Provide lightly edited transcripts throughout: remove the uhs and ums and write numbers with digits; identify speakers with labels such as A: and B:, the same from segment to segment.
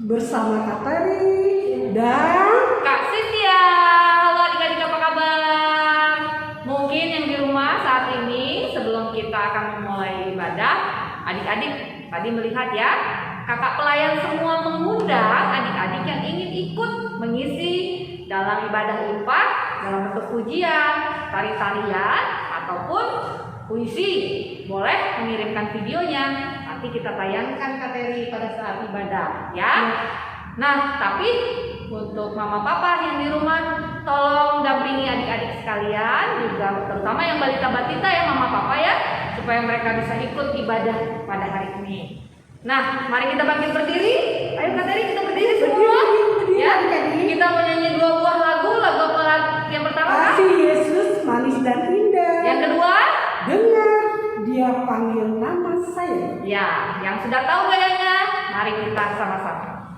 A: bersama Kak Teri dan
B: Kak Cynthia. Halo adik-adik, apa kabar? Mungkin yang di rumah saat ini sebelum kita akan memulai ibadah, adik-adik tadi melihat ya, kakak pelayan semua mengundang adik-adik yang ingin ikut mengisi dalam ibadah IPA dalam bentuk pujian, tari-tarian, ataupun puisi. Boleh mengirimkan videonya, nanti kita tayangkan Kak Teri pada saat ibadah ya. Nah, tapi untuk mama papa yang di rumah, tolong dampingi adik-adik sekalian, juga terutama yang balita batita ya mama papa ya, supaya mereka bisa ikut ibadah pada hari ini. Nah, mari kita bangkit berdiri. Ayo Kak Teri, kita berdiri semua. Ya, kita mau nyanyi 2 buah lagu. Lagu apa lagi? Yang pertama kan?
A: Kasih Yesus manis dan indah.
B: Yang kedua?
A: Dengar dia panggil nama saya.
B: Ya, yang sudah tahu gayanya, mari kita sama-sama.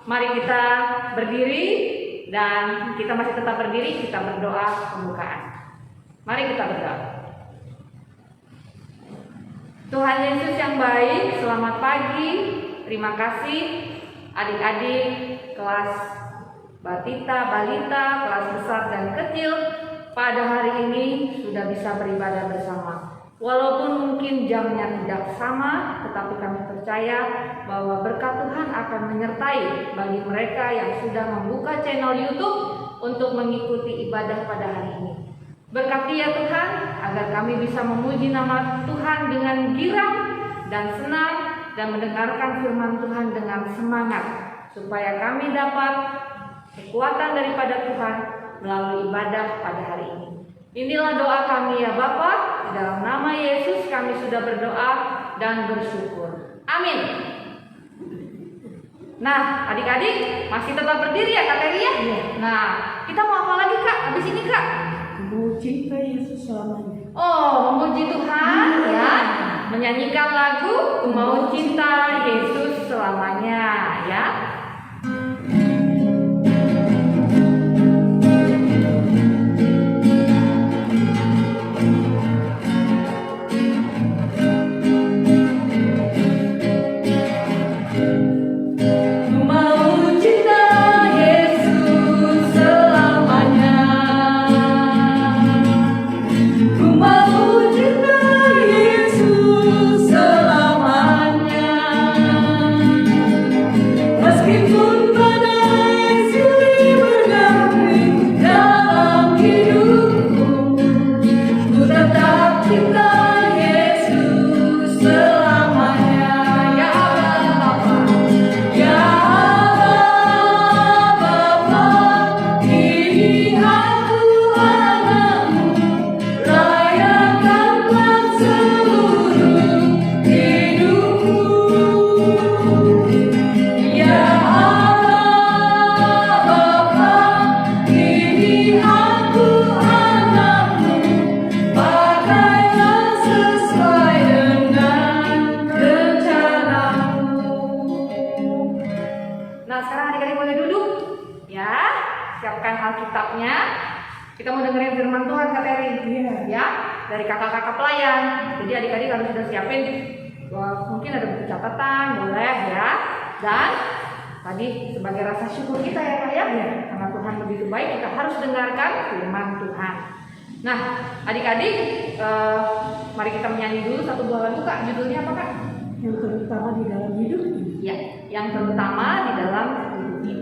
B: Mari kita berdiri dan kita masih tetap berdiri, kita berdoa pembukaan. Mari kita berdoa. Tuhan Yesus yang baik, selamat pagi. Terima kasih adik-adik kelas batita, balita, kelas besar dan kecil pada hari ini sudah bisa beribadah bersama. Walaupun mungkin jamnya tidak sama, tetapi kami percaya bahwa berkat Tuhan akan menyertai bagi mereka yang sudah membuka channel YouTube untuk mengikuti ibadah pada hari ini. Berkati ya Tuhan, agar kami bisa memuji nama Tuhan dengan girang dan senang dan mendengarkan firman Tuhan dengan semangat, supaya kami dapat kekuatan daripada Tuhan melalui ibadah pada hari ini. Inilah doa kami ya Bapa. Di dalam nama Yesus kami sudah berdoa dan bersyukur. Amin. Nah, adik-adik masih tetap berdiri ya Kak Teri ya? Nah, kita mau apa lagi Kak? Habis ini Kak?
A: Memuji Yesus selamanya.
B: Oh, memuji Tuhan ya. Menyanyikan lagu Mau Cinta Yesus Selamanya ya.
A: Meski
B: Kita mau dengerin firman Tuhan, Kak Teri.
A: Iya.
B: Ya, dari kakak-kakak pelayan. Jadi adik-adik harus sudah siapin, mungkin ada buku catatan, boleh ya. Dan tadi sebagai rasa syukur kita ya Kak ya, karena Tuhan begitu baik, kita harus dengarkan firman Tuhan. Nah, adik-adik, mari kita menyanyi dulu satu buah lagu Kak. Judulnya apa Kak?
A: Yang terutama di dalam hidup ini.
B: Ya, yang terutama di dalam hidup ini.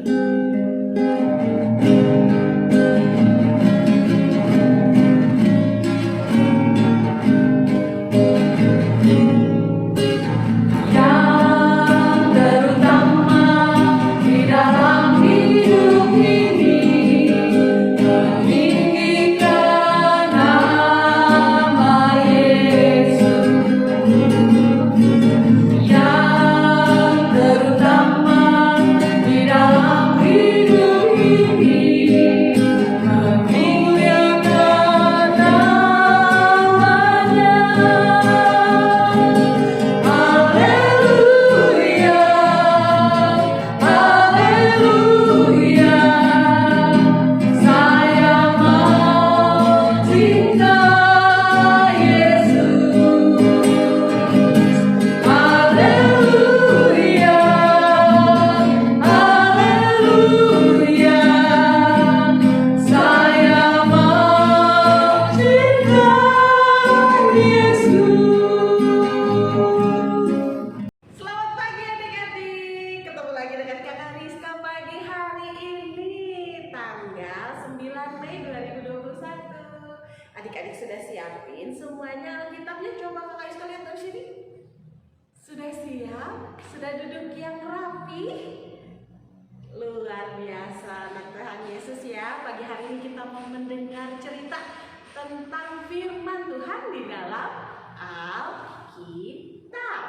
A: Adik-adik sudah siapin semuanya Alkitabnya? Coba kakak Iska lihat dari sini. Sudah siap? Sudah duduk yang rapi? Luar biasa anak Tuhan Yesus ya. Pagi hari ini kita mau mendengar cerita tentang firman Tuhan di dalam Alkitab.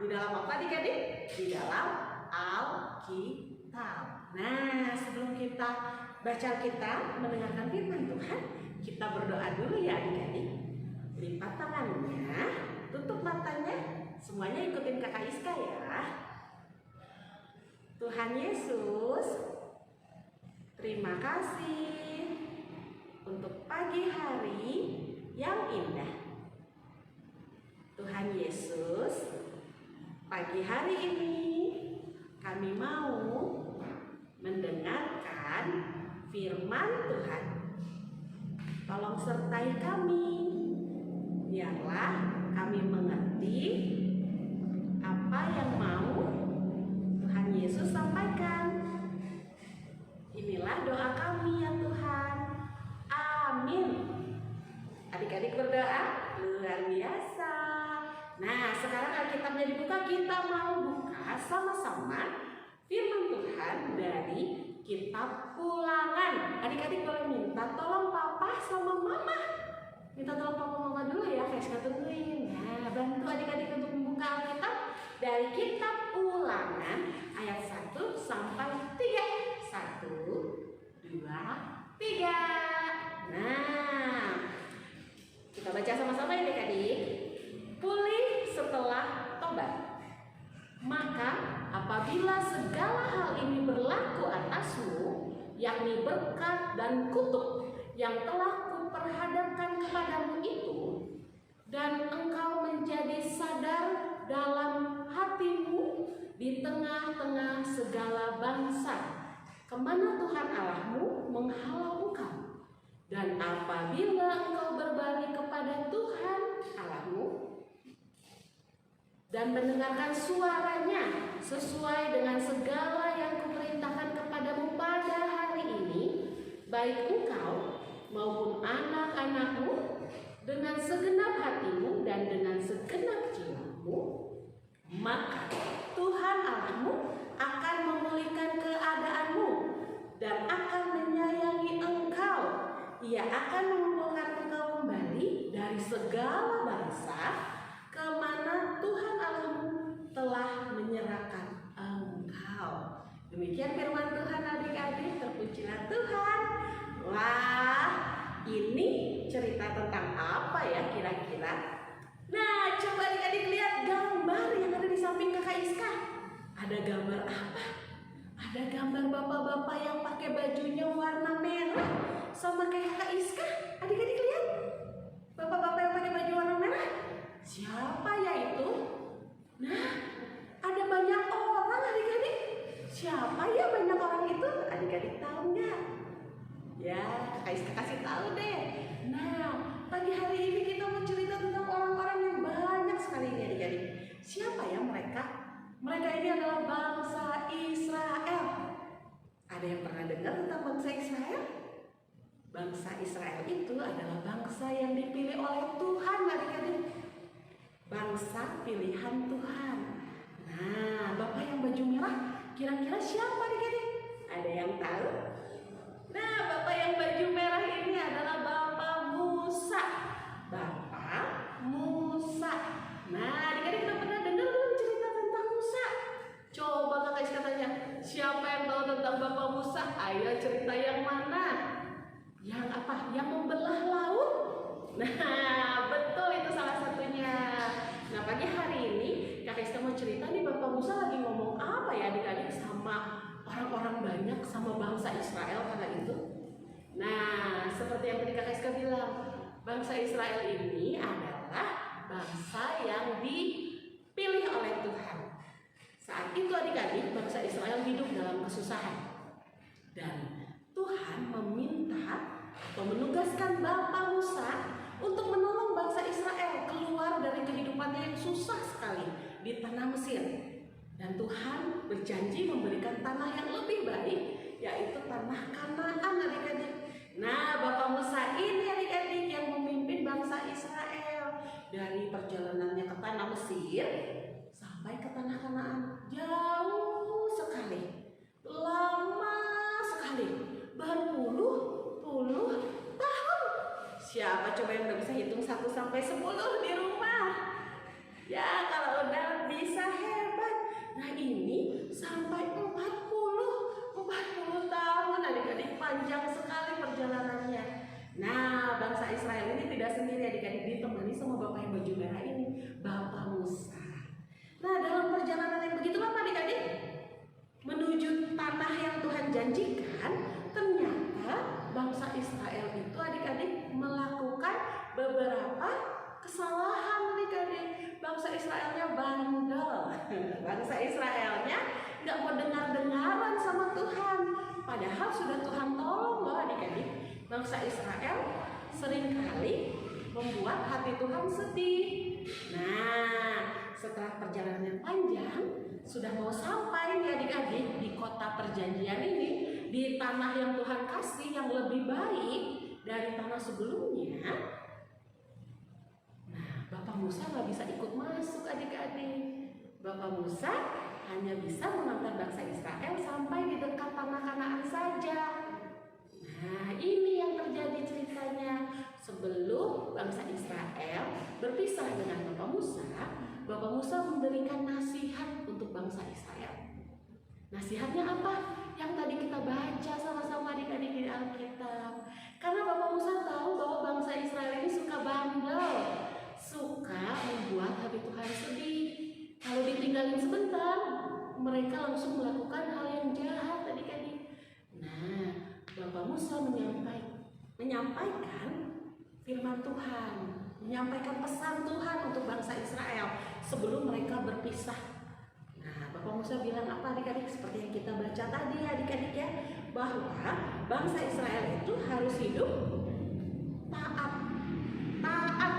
A: Di dalam apa adik-adik? Di dalam Alkitab. Nah, sebelum kita baca Alkitab, mendengarkan firman Tuhan, kita berdoa dulu ya adik-adik. Lipat tangannya, tutup matanya, semuanya ikutin kakak Iska ya. Tuhan Yesus, terima kasih untuk pagi hari yang indah. Tuhan Yesus, pagi hari ini kami mau mendengarkan firman Tuhan. Tolong sertai kami, biarlah kami mengerti apa yang mau Tuhan Yesus sampaikan. Inilah doa kami ya Tuhan. Amin. Adik-adik berdoa luar biasa. Nah, sekarang Alkitabnya dibuka, kita mau buka sama-sama firman Tuhan dari Kitab Ulangan. Adik-adik boleh minta tolong papa sama mama. Minta tolong papa mama dulu ya, Kak tungguin. Nah, bantu adik-adik untuk membuka Alkitab dari Kitab Ulangan ayat 1 sampai 3. 1, 2, 3. Nah, kita baca sama-sama ya adik-adik. Pulih setelah tobat. Maka apabila segala hal ini berlaku atasmu, yakni berkat dan kutuk yang telah kuperhadapkan kepadamu itu, dan engkau menjadi sadar dalam hatimu di tengah-tengah segala bangsa, kemana Tuhan Allahmu menghalau engkau, dan apabila engkau berbalik kepada Tuhan Allahmu dan mendengarkan suaranya sesuai dengan segala yang kuperintahkan kepadamu pada hari ini, baik engkau maupun anak-anakmu, dengan segenap hatimu dan dengan segenap jiwamu, maka Tuhan Allahmu akan memulihkan keadaanmu dan akan menyayangi engkau. Ia akan mengumpulkan engkau kembali dari segala bangsa kemana Tuhan Allahmu telah menyerahkan engkau. Demikian firman Tuhan adik-adik, terpujilah Tuhan. Wah, ini cerita tentang apa ya kira-kira? Nah, coba adik-adik lihat gambar yang ada di samping kakak Iska. Ada gambar apa? Ada gambar bapak-bapak yang pakai bajunya warna merah sama kayak Kak Iska? Adik-adik lihat. Bapak-bapak yang pakai baju warna merah. Siapa ya itu? Nah, ada banyak orang adik-adik. Siapa ya banyak orang itu? Adik-adik tahu nggak? Ya, Kak Iska kasih tahu deh. Nah, pagi hari ini kita mau cerita tentang orang-orang yang banyak sekali ini adik-adik. Siapa ya mereka? Mereka ini adalah bangsa Israel. Ada yang pernah dengar tentang bangsa Israel? Bangsa Israel itu adalah bangsa yang dipilih oleh Tuhan adik-adik. Bangsa pilihan Tuhan. Nah, Bapak yang baju merah kira-kira siapa adik-adik? Ada yang tahu? Nah, Bapak yang baju merah ini adalah Bapak Musa. Bapak Musa. Nah, adik-adik udah pernah dengar belum cerita tentang Musa? Coba Kakak Iska tanya, siapa yang tahu tentang Bapak Musa? Ayo cerita yang mana? Yang apa? Yang membelah laut? Nah, betul itu salah satunya. Nah, pagi hari ini Kakak Iska mau cerita nih, Bapak Musa lagi ngomong apa ya adik-adik sama orang-orang banyak, sama bangsa Israel kala itu. Nah, seperti yang tadi Kakak Iska bilang, bangsa Israel ini adalah bangsa yang dipilih oleh Tuhan. Saat itu adik-adik, bangsa Israel hidup dalam kesusahan. Dan Tuhan meminta atau menugaskan Bapak Musa untuk menolong bangsa Israel keluar dari kehidupannya yang susah sekali di tanah Mesir. Dan Tuhan berjanji memberikan tanah yang lebih baik, yaitu tanah Kanaan adik-adik. Nah, Bapak Musa ini adik-adik yang memimpin bangsa Israel dari perjalanannya ke tanah Mesir sampai ke tanah Kanaan. Jauh sekali, lama sekali, berpuluh-puluh tahun. Siapa coba yang udah bisa hitung 1 sampai 10 di rumah? Ya, kalau udah bisa hebat. Nah, ini sampai 40 tahun adik-adik, panjang sekali perjalanannya. Nah, bangsa Israel ini tidak sendiri adik-adik, ditemani sama Bapak yang baju merah ini, Bapak Musa. Nah, dalam perjalanan yang begitu lama adik-adik menuju tanah yang Tuhan janjikan, ternyata bangsa Israel itu adik-adik melakukan beberapa kesalahan adik-adik. Bangsa Israelnya bandel. Bangsa Israelnya nggak mau dengar-dengaran sama Tuhan. Padahal sudah Tuhan tolong loh adik-adik. Bangsa Israel seringkali membuat hati Tuhan sedih. Nah, setelah perjalanan yang panjang, sudah mau sampai nih adik-adik di kota perjanjian ini, di tanah yang Tuhan kasih yang lebih baik dari tanah sebelumnya. Nah, Bapak Musa nggak bisa ikut masuk adik-adik. Bapak Musa hanya bisa mengantar bangsa Israel sampai di dekat tanah Kanaan saja. Nah, ini yang terjadi ceritanya. Sebelum bangsa Israel berpisah dengan Bapak Musa memberikan nasihat untuk bangsa Israel. Nasihatnya apa? Yang tadi kita baca sama-sama adik-adik di Alkitab. Karena Bapak Musa tahu bahwa bangsa Israel ini suka bandel, suka membuat hati Tuhan sedih. Kalau ditinggalin sebentar, mereka langsung melakukan hal yang jahat adik-adik. Nah, Bapak Musa menyampaikan firman Tuhan, menyampaikan pesan Tuhan untuk bangsa Israel sebelum mereka berpisah. Nah, Bapak Musa bilang apa adik-adik? Seperti yang kita baca tadi adik-adik ya, bahwa bangsa Israel itu harus hidup taat. Taat.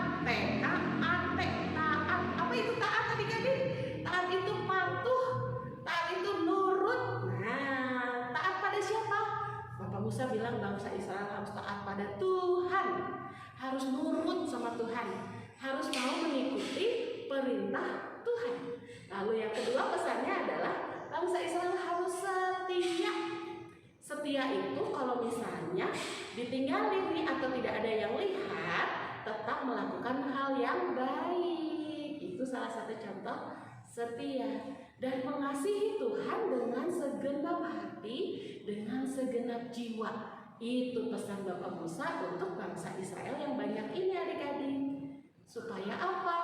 A: Apa itu taat adik-adik? Taat itu patuh, taat itu nurut. Nah, taat pada siapa? Bapak Musa bilang bangsa Israel harus taat pada Tuhan, harus nurut sama Tuhan, harus mau mengikuti perintah Tuhan. Lalu yang kedua pesannya adalah bangsa Israel harus setia. Setia itu kalau misalnya ditinggalin nih atau tidak ada yang lihat, tetap melakukan hal yang baik. Itu salah satu contoh setia. Dan mengasihi Tuhan dengan segenap hati, dengan segenap jiwa. Itu pesan Bapak Musa untuk bangsa Israel yang banyak ini adik-adik. Supaya apa?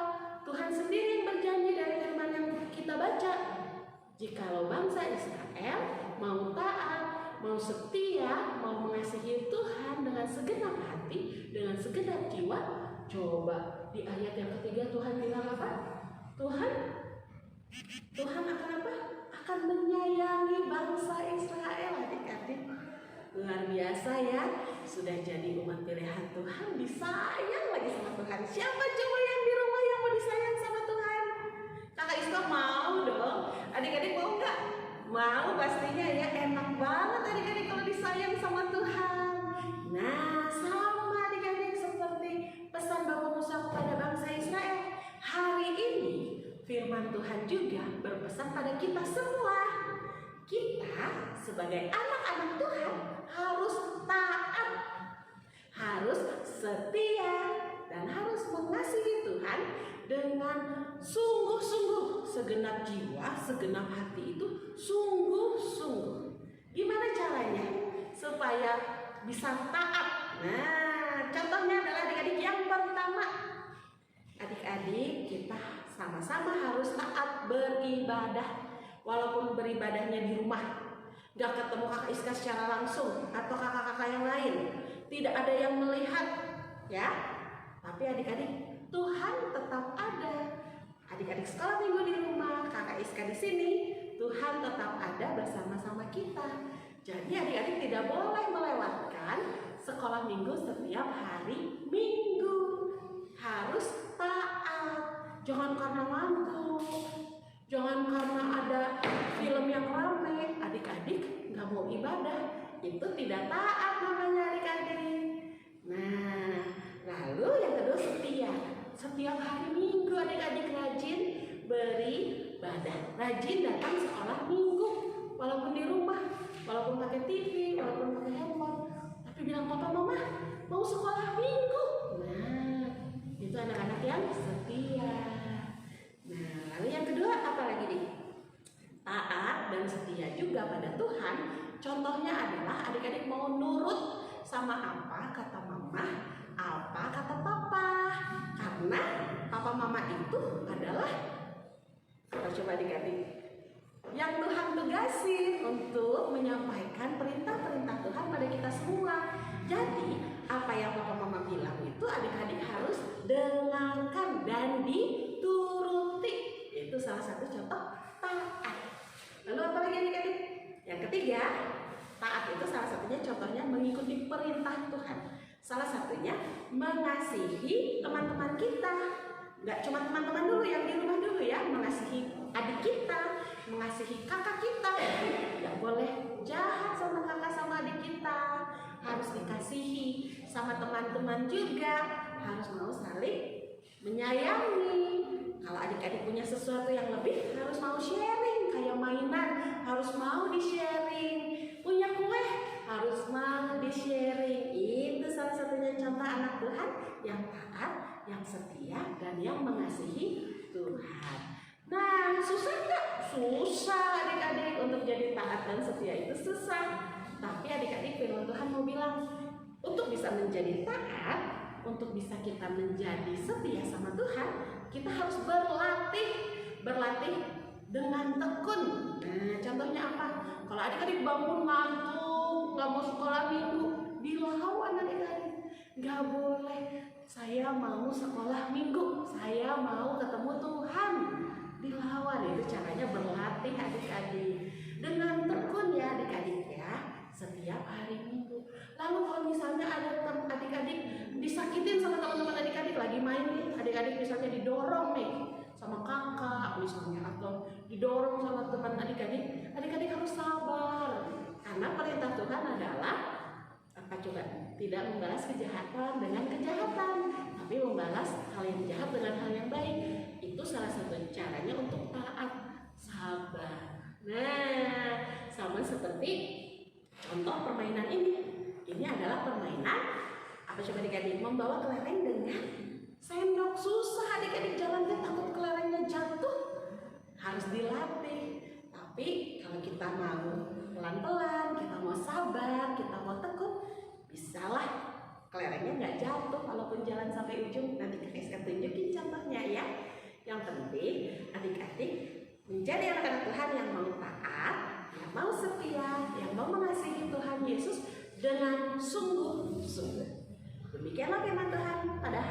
A: Tuhan sendiri yang berjanji dari firman yang kita baca. Jikalau bangsa Israel mau taat, mau setia, mau mengasihi Tuhan dengan jiwa? Coba di ayat yang ketiga Tuhan bilang apa? Tuhan akan apa? Akan menyayangi bangsa Israel, adik-adik. Luar biasa ya, sudah jadi umat pilihan Tuhan, disayang lagi sama Tuhan. Siapa coba yang di rumah yang mau disayang sama Tuhan? Kakak Iska mau dong. Adik-adik mau nggak? Mau pastinya ya, enak banget adik-adik kalau disayang sama Tuhan. Nah, sama adik-adik seperti pesan Bapak Musa kepada bangsa Israel. Hari ini firman Tuhan juga berpesan pada kita semua. Kita sebagai anak-anak Tuhan harus taat, harus setia, dan harus mengasihi Tuhan dengan sungguh-sungguh. Segenap jiwa, segenap hati itu sungguh-sungguh. Gimana caranya supaya bisa taat? Nah, contohnya adalah adik-adik yang pertama. Adik-adik, kita sama-sama harus taat beribadah. Walaupun beribadahnya di rumah, gak ketemu kakak Iska secara langsung atau kakak-kakak yang lain, tidak ada yang melihat, ya. Tapi adik-adik, Tuhan tetap ada. Adik-adik sekolah minggu di rumah, kakak Iska di sini, Tuhan tetap ada bersama-sama kita. Jadi adik-adik tidak boleh melewatkan sekolah minggu setiap hari Minggu. Harus taat. Jangan karena ngantuk, jangan karena ada film yang ramai, adik-adik nggak mau ibadah. Itu tidak taat namanya adik-adik. Nah, lalu yang kedua setia. Setiap hari Minggu adik-adik rajin beribadah, rajin datang sekolah Minggu, walaupun di rumah, walaupun pakai TV, walaupun pakai handphone, tapi bilang papa mama mau sekolah Minggu. Nah, itu anak-anak yang setia. Nah, lalu yang kedua apa lagi nih? Taat dan setia juga pada Tuhan. Contohnya adalah adik-adik mau nurut sama apa kata mama, apa kata papa. Karena papa mama itu adalah, coba adik-adik, yang Tuhan tugasin untuk menyampaikan perintah-perintah Tuhan pada kita semua. Jadi apa yang papa mama bilang itu adik-adik harus dengarkan dan dituruti. Itu salah satu contoh taat. Lalu apa lagi adik-adik? Yang ketiga, taat itu salah satunya contohnya mengikuti perintah Tuhan. Salah satunya mengasihi teman-teman kita. Nggak cuma teman-teman dulu yang di rumah dulu ya, mengasihi adik kita, mengasihi kakak kita. Nggak boleh jahat sama kakak sama adik kita, harus dikasihi. Sama teman-teman juga harus mau saling menyayangi. Kalau adik-adik punya sesuatu yang lebih, harus mau sharing. Kayak mainan, harus mau di-sharing. Punya kue, harus mau di-sharing. Itu salah satunya contoh anak Tuhan yang taat, yang setia, dan yang mengasihi Tuhan. Nah, susah nggak? Susah adik-adik untuk jadi taat dan setia itu susah. Tapi adik-adik firman Tuhan mau bilang, untuk bisa menjadi taat, untuk bisa kita menjadi setia sama Tuhan, kita harus berlatih dengan tekun. Nah, contohnya apa? Kalau adik-adik bangun ngantuk, nggak mau sekolah minggu, dilawan adik-adik. Nggak boleh. Saya mau sekolah minggu, saya mau ketemu Tuhan. Dilawan. Itu caranya berlatih adik-adik dengan tekun ya adik-adik ya, setiap hari Minggu. Lalu kalau misalnya ada adik-adik disakitin sama teman-teman adik-adik lagi main nih, adik-adik misalnya didorong nih sama kakak misalnya, atau didorong sama teman adik-adik, adik-adik harus sabar. Karena perintah Tuhan adalah apa coba? Tidak membalas kejahatan dengan kejahatan, tapi membalas hal yang jahat dengan hal yang baik. Itu salah satu caranya untuk taat, sabar. Nah, sama seperti contoh permainan ini. Ini adalah permainan apa coba adik-adik? Membawa kelereng dengan sendok. Susah adik-adik jalannya, takut kelerengnya jatuh. Harus dilatih. Tapi kalau kita mau pelan-pelan, kita mau sabar, kita mau tekun, bisalah kelerengnya nggak jatuh walaupun jalan sampai ujung. Nanti kakak Iska tunjukin contohnya ya. Yang penting adik-adik menjadi anak-anak Tuhan yang mau taat, yang mau setia, yang mau mengasihi Tuhan Yesus dengan sungguh-sungguh. Demikianlah firman Tuhan pada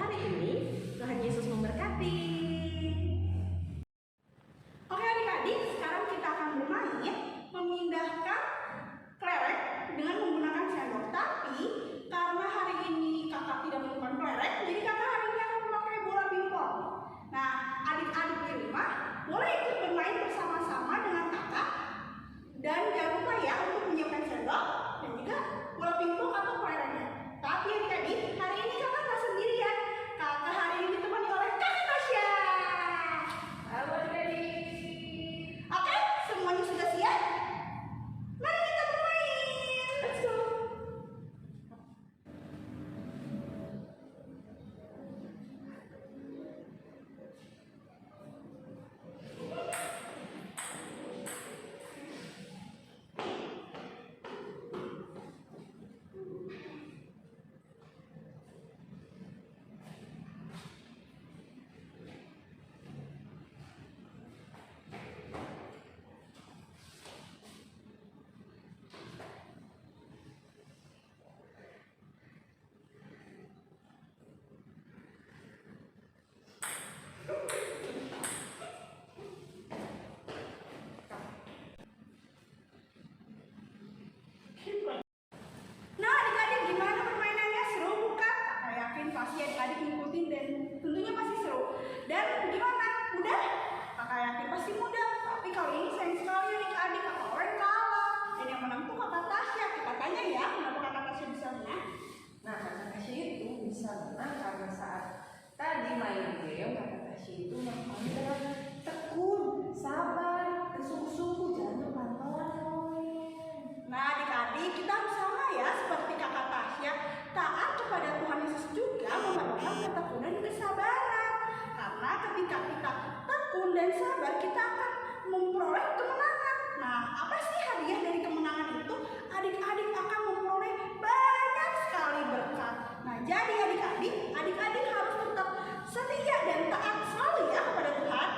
B: lagi main game, kata Tasya itu adalah tekun, sabar, bersungguh-sungguh, jangan pelan-pelan ngomongin.
C: Nah, adik-adik, kita harus sama ya seperti kakak Tasya, taat kepada Tuhan Yesus juga memerlukan ketekunan dan kesabaran. Karena ketika kita tekun dan sabar, kita akan memperoleh kemenangan. Nah, apa sih hadiah dari kemenangan itu? Adik-adik akan memperoleh banyak sekali berkat. Nah, jadi adik-adik harus tetap setia dan taat selalu ya kepada Tuhan.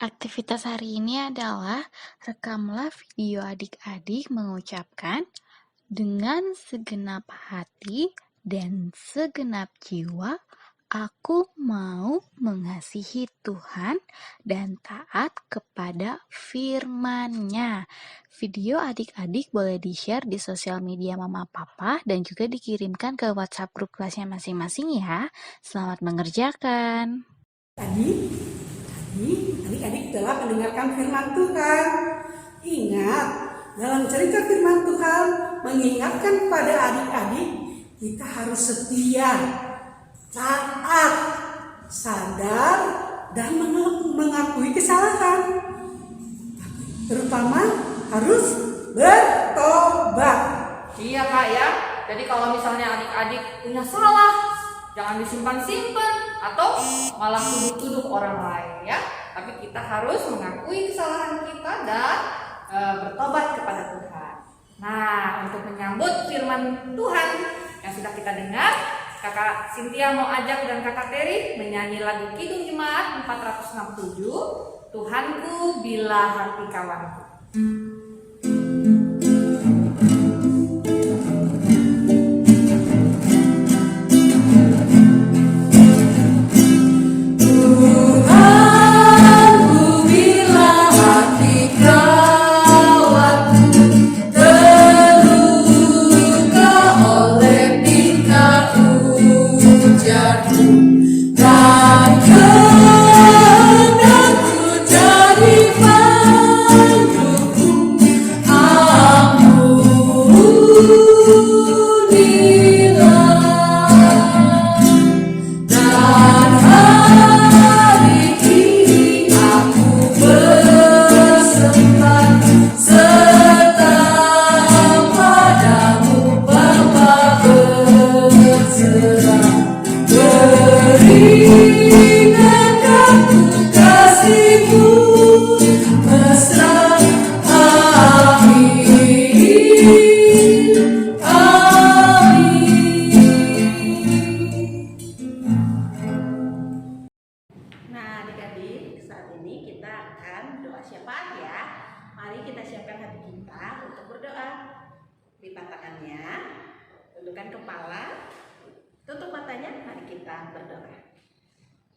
D: Aktivitas hari ini adalah rekamlah video adik-adik mengucapkan dengan segenap hati dan segenap jiwa, aku mau mengasihi Tuhan dan taat kepada firman-Nya. Video adik-adik boleh di-share di sosial media Mama Papa dan juga dikirimkan ke WhatsApp grup kelasnya masing-masing ya. Selamat mengerjakan.
E: Tadi adik-adik telah mendengarkan firman Tuhan. Ingat, dalam cerita firman Tuhan mengingatkan kepada adik-adik, kita harus setia, taat, sadar, dan mengakui kesalahan. Terutama harus bertobat.
B: Iya Kak ya, jadi kalau misalnya adik-adik punya salah, jangan disimpan-simpan atau malah tuduh-tuduh orang lain ya. Tapi kita harus mengakui kesalahan kita dan bertobat kepada Tuhan. Nah, untuk menyambut firman Tuhan yang sudah kita dengar, Kakak Cynthia mau ajak dan Kakak Terry menyanyi lagu Kidung Jemaat 467, Tuhanku bila hati kawanku.
A: Nah, adik-adik, saat ini kita akan doa syafaat ya. Mari kita siapkan hati kita untuk berdoa. Lipat tangannya, tundukkan kepala, tutup matanya, mari kita berdoa.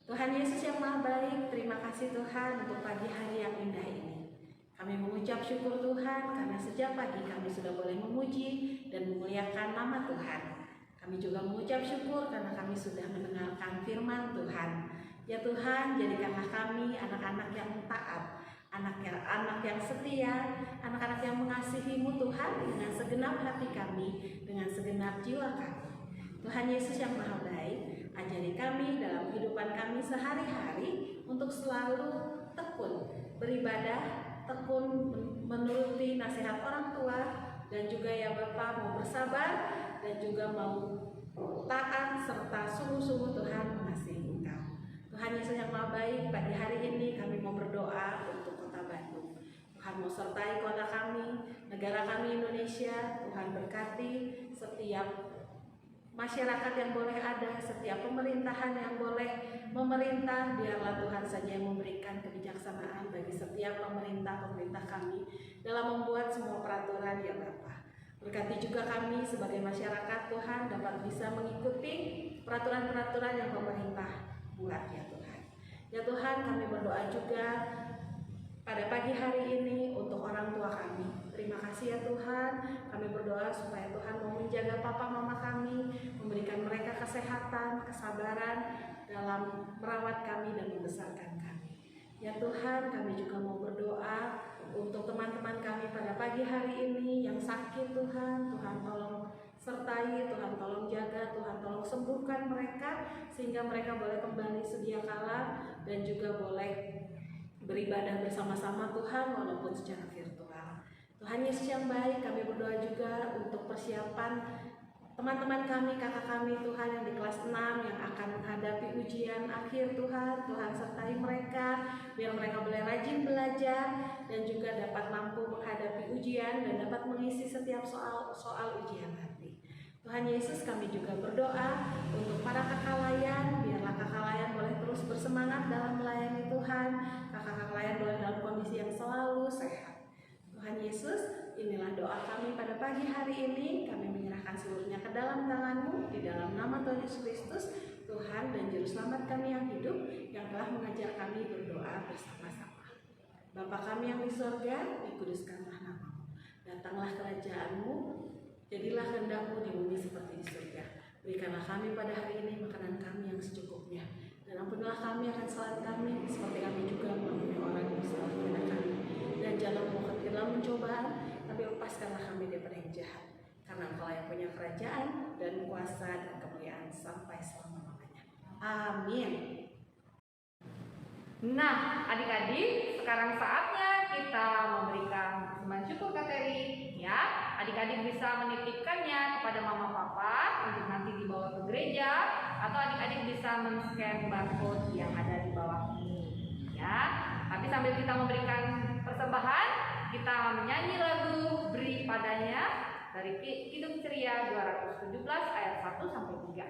A: Tuhan Yesus yang Maha Baik, terima kasih Tuhan untuk pagi hari yang indah ini. Kami mengucap syukur Tuhan karena sejak pagi kami sudah boleh memuji dan memuliakan nama Tuhan. Kami juga mengucap syukur karena kami sudah mendengarkan firman Tuhan. Ya Tuhan, jadikanlah kami anak-anak yang taat, anak yang setia, anak-anak yang mengasihi-Mu Tuhan dengan segenap hati kami, dengan segenap jiwa kami. Tuhan Yesus yang Maha Baik, ajari kami dalam kehidupan kami sehari-hari untuk selalu tekun beribadah, tekun menuruti nasihat orang tua, dan juga ya Bapa mau bersabar dan juga mau taat serta sungguh-sungguh Tuhan mengasihi Engkau. Tuhan Yesus yang Maha Baik, pagi hari ini kami mau berdoa untuk Kota Bandung. Tuhan mau sertai kota kami, negara kami Indonesia. Tuhan berkati setiap masyarakat yang boleh ada, setiap pemerintahan yang boleh memerintah. Biarlah Tuhan saja yang memberikan kebijaksanaan bagi setiap pemerintah kami dalam membuat semua peraturan ya Bapa. Berkati juga kami sebagai masyarakat Tuhan dapat bisa mengikuti peraturan-peraturan yang pemerintah buat ya Tuhan. Ya Tuhan, kami berdoa juga pada pagi hari ini untuk orang tua kami. Terima kasih ya Tuhan, kami berdoa supaya Tuhan mau menjaga papa mama kami, memberikan mereka kesehatan, kesabaran dalam merawat kami dan membesarkan kami. Ya Tuhan, kami juga mau berdoa untuk teman-teman kami pada pagi hari ini yang sakit Tuhan. Tuhan tolong sertai, Tuhan tolong jaga, Tuhan tolong sembuhkan mereka sehingga mereka boleh kembali sedia kala dan juga boleh beribadah bersama-sama Tuhan walaupun secara virtual. Tuhan Yesus yang baik, kami berdoa juga untuk persiapan teman-teman kami, kakak kami Tuhan yang di kelas 6 yang akan menghadapi ujian akhir Tuhan. Tuhan sertai mereka, biar mereka boleh rajin belajar dan juga dapat mampu menghadapi ujian dan dapat mengisi setiap soal ujian nanti. Tuhan Yesus, kami juga berdoa untuk para kakak layan, biarlah kakak layan boleh terus bersemangat dalam melayani Tuhan. Kakak-kakak layan boleh dalam kondisi yang selalu sehat. Tuhan Yesus, inilah doa kami pada pagi hari ini. Kami menyerahkan seluruhnya ke dalam tangan-Mu, di dalam nama Tuhan Yesus Kristus, Tuhan dan Juru Selamat kami yang hidup, yang telah mengajar kami berdoa bersama-sama. Bapa kami yang di sorga, dikuduskanlah nama-Mu. Datanglah kerajaan-Mu, jadilah kehendak-Mu di bumi seperti di surga. Berikanlah kami pada hari ini makanan kami yang secukupnya. Dan ampunilah kami akan kesalahan kami, seperti kami juga mengampuni orang yang bersalah kepada kami. Dan jangan membawa kami dalam pencobaan, tapi lepaskanlah kami daripada yang jahat. Karena Engkau yang punya kerajaan dan kuasa dan kemuliaan sampai selama-lamanya. Amin.
B: Nah, adik-adik, sekarang saatnya kita memberikan persembahan syukur Kateri. Ya, adik-adik bisa menitipkannya kepada mama papa untuk nanti dibawa ke gereja, atau adik-adik bisa men-scan barcode yang ada di bawah ini. Ya, tapi sambil kita memberikan persembahan, kita menyanyi lagu Beri Padanya dari Kidung Ceria 217 ayat 1 sampai 3.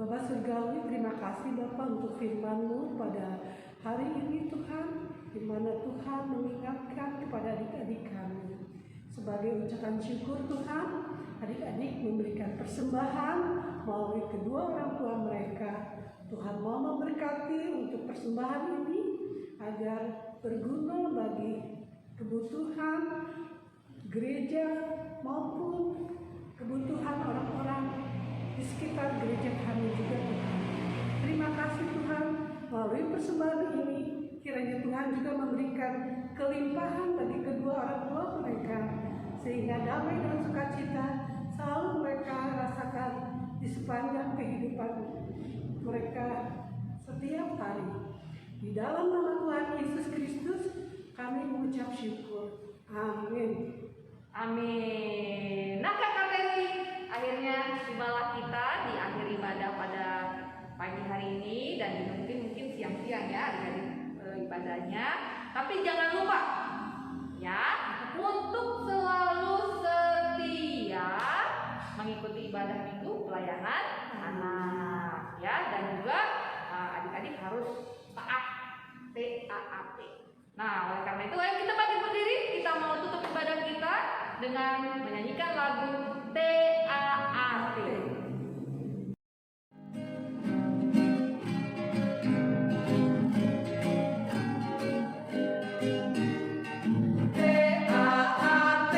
E: Bapak Surgawi, terima kasih Bapak untuk firman-Mu pada hari ini Tuhan, di mana Tuhan mengingatkan kepada adik-adik kami. Sebagai ucapan syukur Tuhan, adik-adik memberikan persembahan melalui kedua orang tua mereka. Tuhan mau memberkati untuk persembahan ini agar berguna bagi kebutuhan gereja maupun kebutuhan orang-orang di sekitar gereja kami juga Tuhan. Terima kasih Tuhan, melalui persembahan ini kiranya Tuhan juga memberikan kelimpahan bagi kedua orang tua mereka, sehingga damai dan sukacita selalu mereka rasakan di sepanjang kehidupan mereka setiap hari. Di dalam nama Tuhan Yesus Kristus kami mengucap syukur. Amin.
B: Amin. Nah Kakak Teri, akhirnya tibalah kita di akhir ibadah pada pagi hari ini, dan mungkin siang-siang ya adik-adik ibadahnya. Tapi jangan lupa ya untuk selalu setia mengikuti ibadah minggu pelayanan anak ya, dan juga adik-adik harus taat, TAAT. Nah, oleh karena itu ayo kita bangkit berdiri, kita mau tutup ibadah kita dengan menyanyikan lagu TAAT.
E: TAAT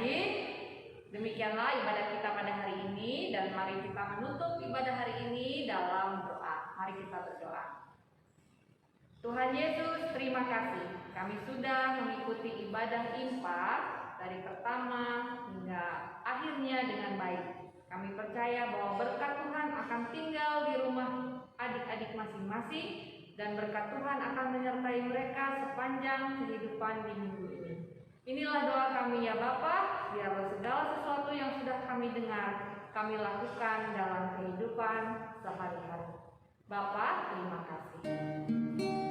B: adik-adik, demikianlah ibadah kita pada hari ini, dan mari kita menutup ibadah hari ini dalam doa. Mari kita berdoa. Tuhan Yesus, terima kasih. Kami sudah mengikuti ibadah infak dari pertama hingga akhirnya dengan baik. Kami percaya bahwa berkat Tuhan akan tinggal di rumah adik-adik masing-masing, dan berkat Tuhan akan menyertai mereka sepanjang kehidupan di minggu ini. Inilah doa kami ya Bapa, biarlah segala sesuatu yang sudah kami dengar, kami lakukan dalam kehidupan sehari-hari. Bapa, terima kasih.